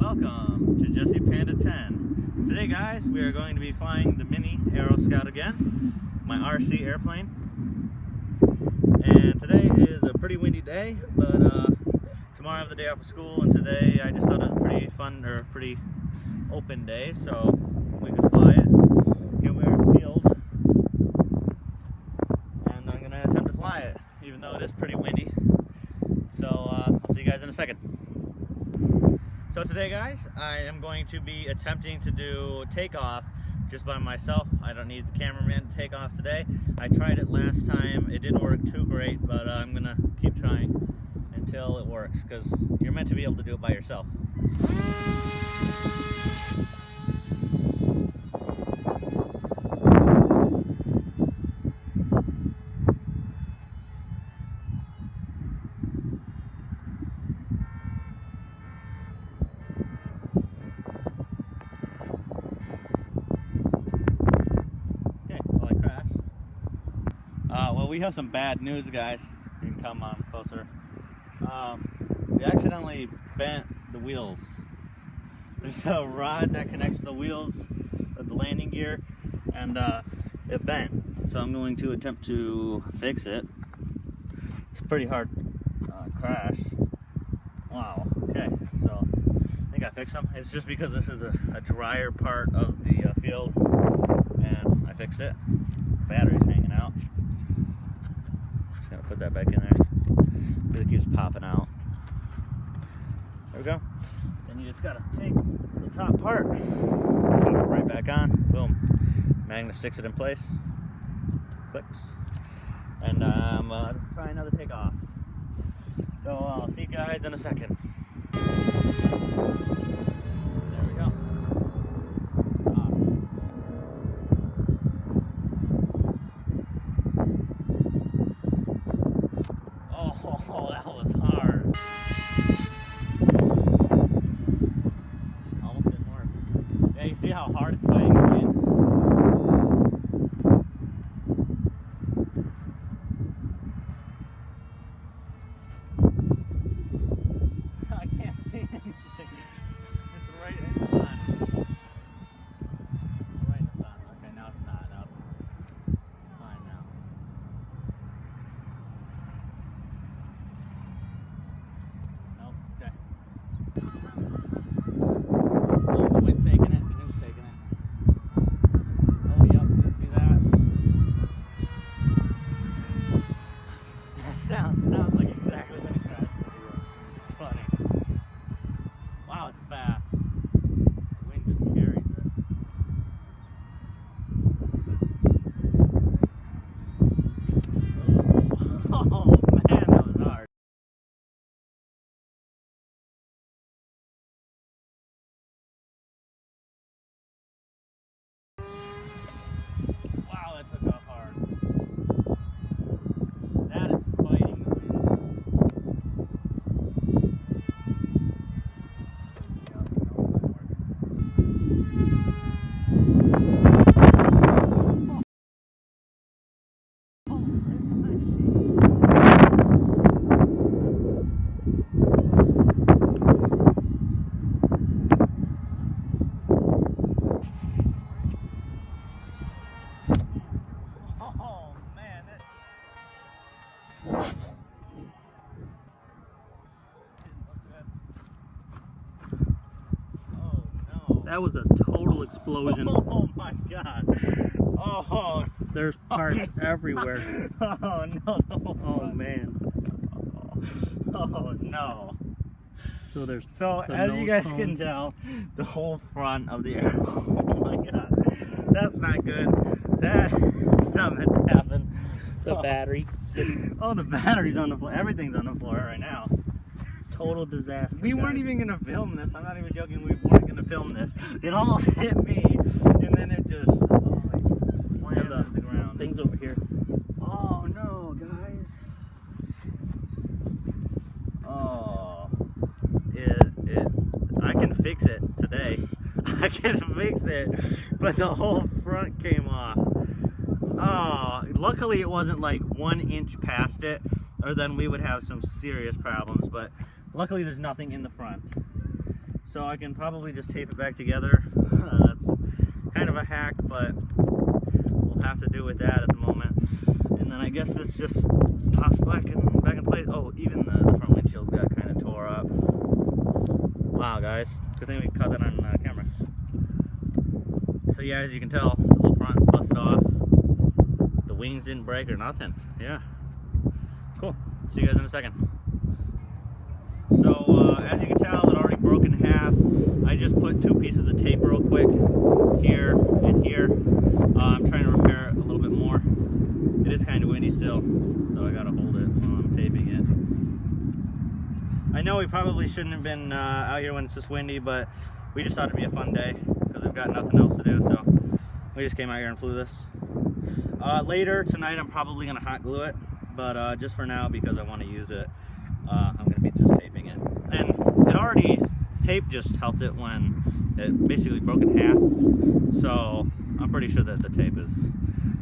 Welcome to Jesse Panda 10. Today guys, we are going to be flying the Mini Aero Scout again, my RC airplane. And today is a pretty windy day, but tomorrow I have the day off of school, and today I just thought it was pretty fun, or a pretty open day, so we could fly it. Here we are in the field, and I'm going to attempt to fly it, even though it is pretty windy. So I'll see you guys in a second. So today guys, I am going to be attempting to do takeoff just by myself. I don't need the cameraman to take off today. I tried it last time, it didn't work too great, but I'm gonna keep trying until it works, because you're meant to be able to do it by yourself. Well, we have some bad news, guys. You can come on closer. We accidentally bent the wheels. There's a rod that connects the wheels of the landing gear, and it bent. So I'm going to attempt to fix it. It's a pretty hard crash. Wow. Okay, so I think I fixed them. It's just because this is a drier part of the field, and I fixed it. Battery's hanging out. Just gonna put that back in there because it keeps popping out. There we go. Then you just gotta take the top part, pop it right back on. Boom. Magnet sticks it in place. Clicks. And try another takeoff. So I'll see you guys in a second. There we go. Oh, that was hard. Almost didn't work. Yeah, you see how hard it's fighting the wind? I can't see anything. It's right in the sun. Right in the sun. Okay, now it's not. Now it's fine now. Okay. Oh, the wind's taking it. The wind's taking it. Oh, yep. You see that? That sounds like exactly when it crashed. It's funny. Wow, it's fast. The wind just carries it. Oh, man, that was hard. Wow, that took off hard. That is fighting the wind. Oh man, that oh no. That was a total explosion. Oh my god. Oh, There's parts everywhere. oh no. Oh man. Oh no. So there's So the as you nose guys cone. can tell, the whole front of the airplane. Oh my god. That's not good. That's not meant to happen. The battery. Oh, the battery's on the floor. Everything's on the floor right now. Total disaster. We weren't guys. even gonna film this. I'm not even joking. We weren't gonna film this. It almost hit me, and then it just slammed into the ground. Things over here. Oh no, guys. Oh, I can fix it today. I can fix it, but the whole front came off. Oh, luckily it wasn't like 1 inch past it, or then we would have some serious problems, but luckily there's nothing in the front. so I can probably just tape it back together. That's kind of a hack, but we'll have to do with that at the moment. And then I guess this just pops back in place. Oh, even the front windshield got kind of tore up. Wow, guys, good thing we caught that on camera. So yeah, as you can tell, the whole front busted off. The wings didn't break or nothing. Yeah, cool. See you guys in a second. So as you can tell, it already broke in half. I just put 2 pieces of tape real quick, here and here. I'm trying to repair it a little bit more. It is kind of windy still, so I gotta hold it while I'm taping it. I know we probably shouldn't have been out here when it's this windy, but we just thought it'd be a fun day because we've got nothing else to do, so we just came out here and flew this. Later tonight I'm probably gonna hot glue it, but just for now, because I want to use it, I'm gonna be just taping it. And it already, tape just helped it when it basically broke in half, so I'm pretty sure that the tape is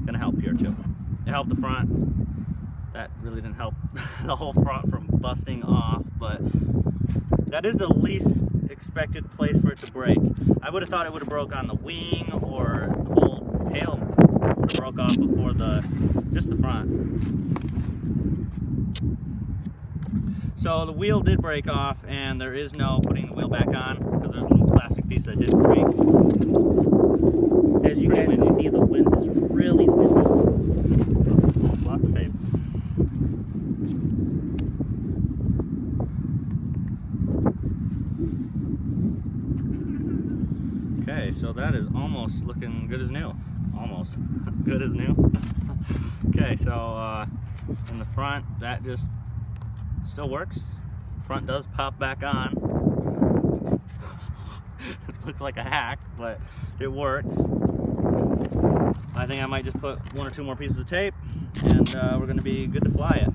gonna help here too. It helped the front. That really didn't help the whole front from busting off, but that is the least expected place for it to break. I would have thought it would have broke on the wing, or the whole tail would have broke off before just the front. So the wheel did break off, and there is no putting the wheel back on because there's a little plastic piece that did break. As you guys can see, the wind is really windy. Oh, lost the tape. Okay, so that is almost looking good as new. Almost good as new. Okay, so in the front, that just still works. Front does pop back on. It looks like a hack, but it works. I think I might just put 1 or 2 more pieces of tape, and we're going to be good to fly it.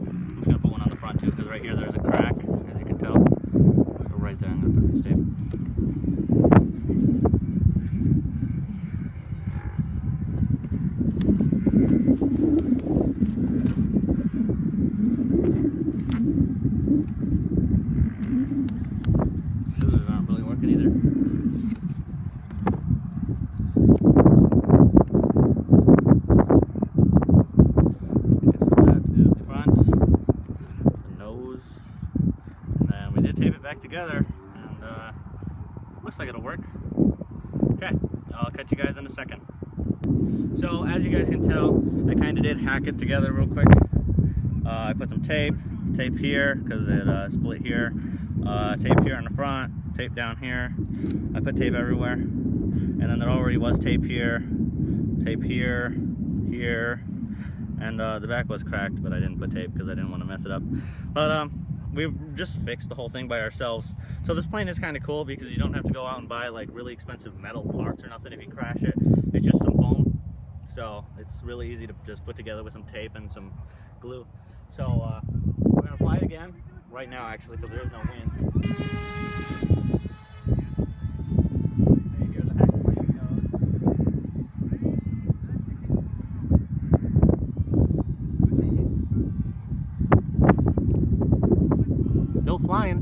I'm just going to put one on the front too, because right here there's a crack, as you can tell. So right there, I'm going to put this tape. Scissors aren't really working either. Okay, so that is the front, the nose, and then we did tape it back together, and looks like it'll work. Okay, I'll catch you guys in a second. So as you guys can tell, I kind of did hack it together real quick. I put some tape here because it split here, tape here on the front, tape down here. I put tape everywhere, and then there already was tape here, here, and the back was cracked, but I didn't put tape because I didn't want to mess it up. But we just fixed the whole thing by ourselves. So this plane is kind of cool because you don't have to go out and buy like really expensive metal parts or nothing if you crash it. It's just some foam, so it's really easy to just put together with some tape and some glue. So we're gonna fly it again right now, actually, because there is no wind. Here's the hack plane goes. Still flying.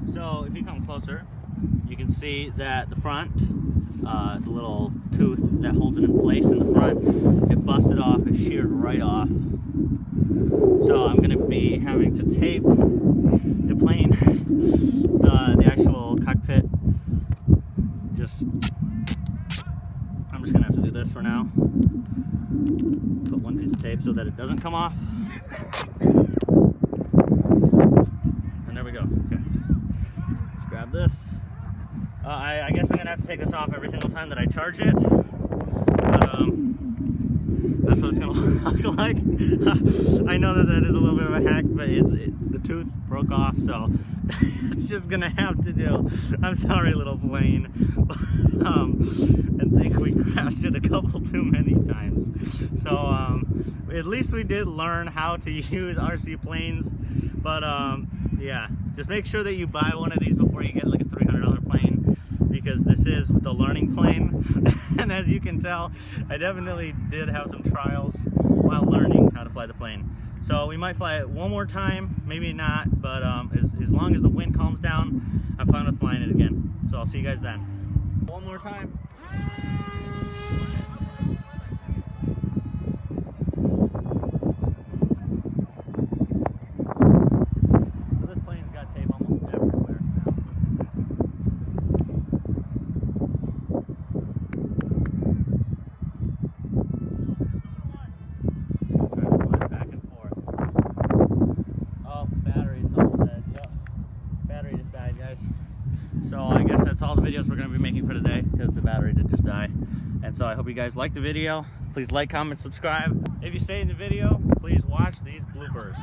So if you come closer, you can see that the front, the little tooth that holds it in place in the front, it busted off, it sheared right off. So I'm going to be having to tape the plane, the actual cockpit. I'm just going to have to do this for now. Put 1 piece of tape so that it doesn't come off. And there we go. Okay. Grab this. I guess I'm gonna have to take this off every single time that I charge it. But that's what it's gonna look like. I know that is a little bit of a hack, but the tooth broke off, so it's just gonna have to do. I'm sorry, little plane. I think we crashed it a couple too many times. So at least we did learn how to use RC planes. But yeah, just make sure that you buy one of these before you get like a $300 plane, because this is the learning plane. And as you can tell, I definitely did have some trials while learning how to fly the plane. So we might fly it one more time, maybe not, but as long as the wind calms down, I'm fine with flying it again. So I'll see you guys then. One more time. So this plane's got tape almost everywhere now. Back and forth. Oh, battery's almost dead. Yep. Battery just died, guys. So I guess that's all the videos we're going to be making for today, because the battery did just die. And so I hope you guys liked the video. Please like, comment, subscribe. If you stayed in the video, please watch these bloopers.